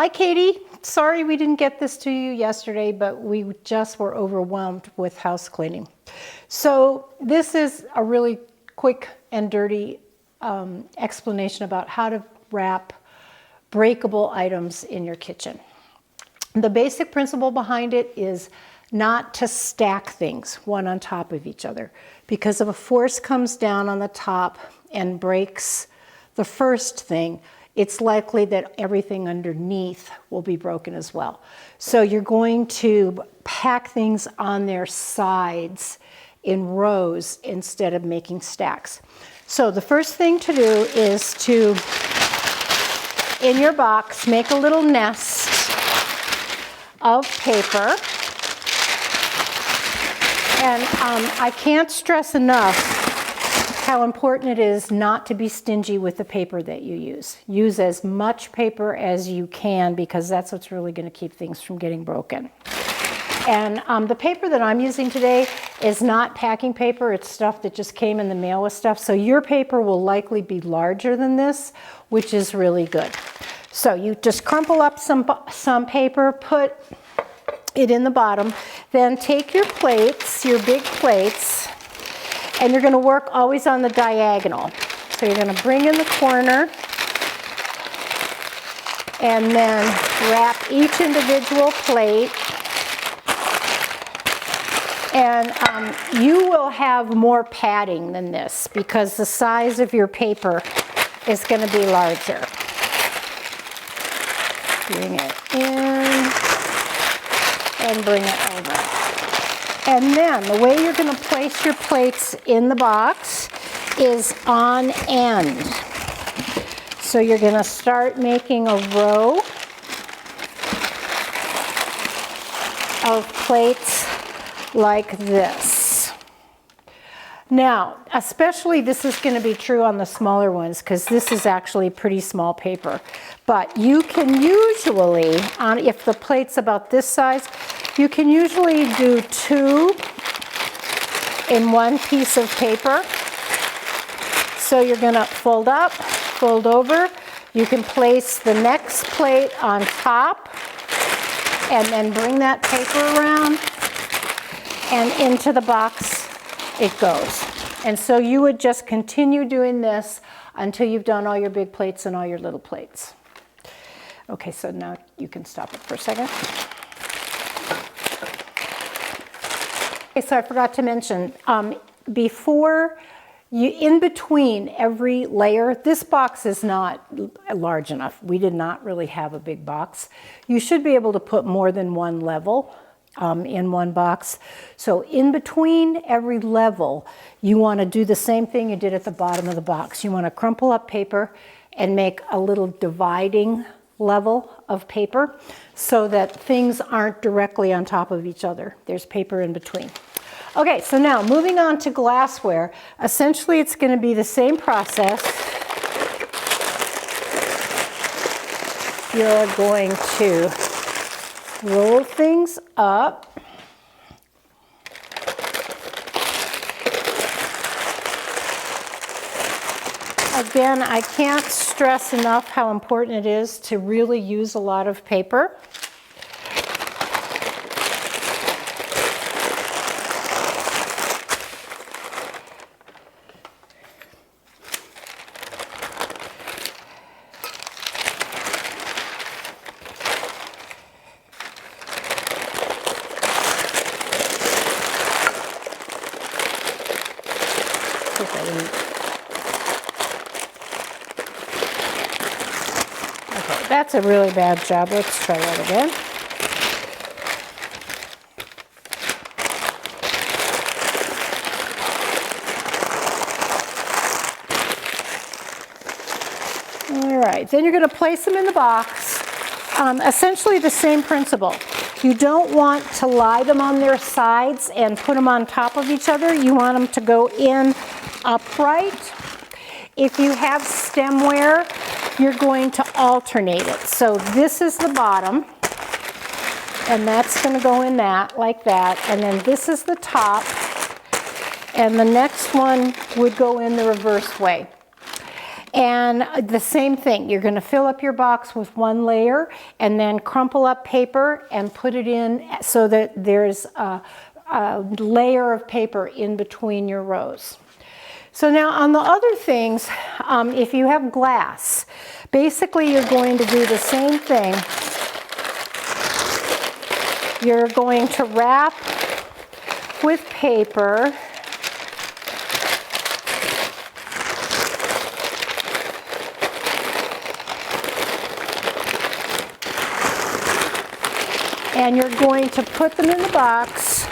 Hi, Katie. Sorry we didn't get this to you yesterday, but we just were overwhelmed with house cleaning. So this is a really quick and dirty explanation about how to wrap breakable items in your kitchen. The basic principle behind it is not to stack things one on top of each other, because if a force comes down on the top and breaks the first thing, it's likely that everything underneath will be broken as well. So you're going to pack things on their sides in rows instead of making stacks. So the first thing to do is to, in your box, make a little nest of paper. And I can't stress enough how important it is not to be stingy with the paper that you use. Use as much paper as you can, because that's what's really going to keep things from getting broken. And the paper that I'm using today is not packing paper. It's stuff that just came in the mail with stuff. So your paper will likely be larger than this, which is really good. So you just crumple up some paper, put it in the bottom, then take your plates, your big plates, and you're going to work always on the diagonal. So you're going to bring in the corner and then wrap each individual plate. And you will have more padding than this because the size of your paper is going to be larger. Bring it in and bring it over. And then the way you're going to place your plates in the box is on end. So you're going to start making a row of plates like this. Now, especially this is going to be true on the smaller ones because this is actually pretty small paper. But you can usually, if the plate's about this size, you can usually do 2 in one piece of paper. So you're going to fold up, fold over. You can place the next plate on top and then bring that paper around and into the box it goes. And so you would just continue doing this until you've done all your big plates and all your little plates. Okay, so now you can stop it for a second. Okay, so I forgot to mention, in between every layer, this box is not large enough. We did not really have a big box. You should be able to put more than one level in one box. So in between every level, you want to do the same thing you did at the bottom of the box. You want to crumple up paper and make a little dividing level of paper so that things aren't directly on top of each other. There's paper in between. Okay, so now moving on to glassware. Essentially, it's going to be the same process. You're going to roll things up. Again, I can't stress enough how important it is to really use a lot of paper. Okay, that's a really bad job. Let's try that again. All right, then you're going to place them in the box. Essentially the same principle. You don't want to lie them on their sides and put them on top of each other. You want them to go in upright. If you have stemware, you're going to alternate it. So this is the bottom, and that's going to go in that, like that. And then this is the top, and the next one would go in the reverse way. And the same thing, you're going to fill up your box with one layer and then crumple up paper and put it in so that there's a layer of paper in between your rows. So now on the other things, if you have glass, basically you're going to do the same thing. You're going to wrap with paper. And you're going to put them in the box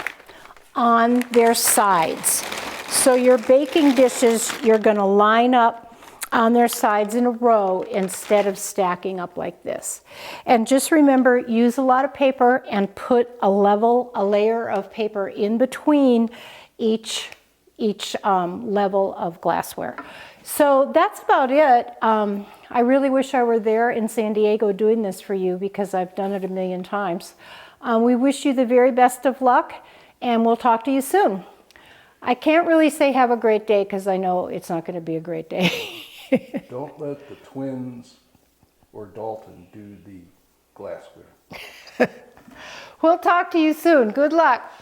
on their sides. So your baking dishes, you're going to line up on their sides in a row instead of stacking up like this. And just remember, use a lot of paper and put a layer of paper in between each level of glassware. So that's about it. I really wish I were there in San Diego doing this for you because I've done it a million times. We wish you the very best of luck, and we'll talk to you soon. I can't really say have a great day because I know it's not going to be a great day. Don't let the twins or Dalton do the glassware. We'll talk to you soon. Good luck.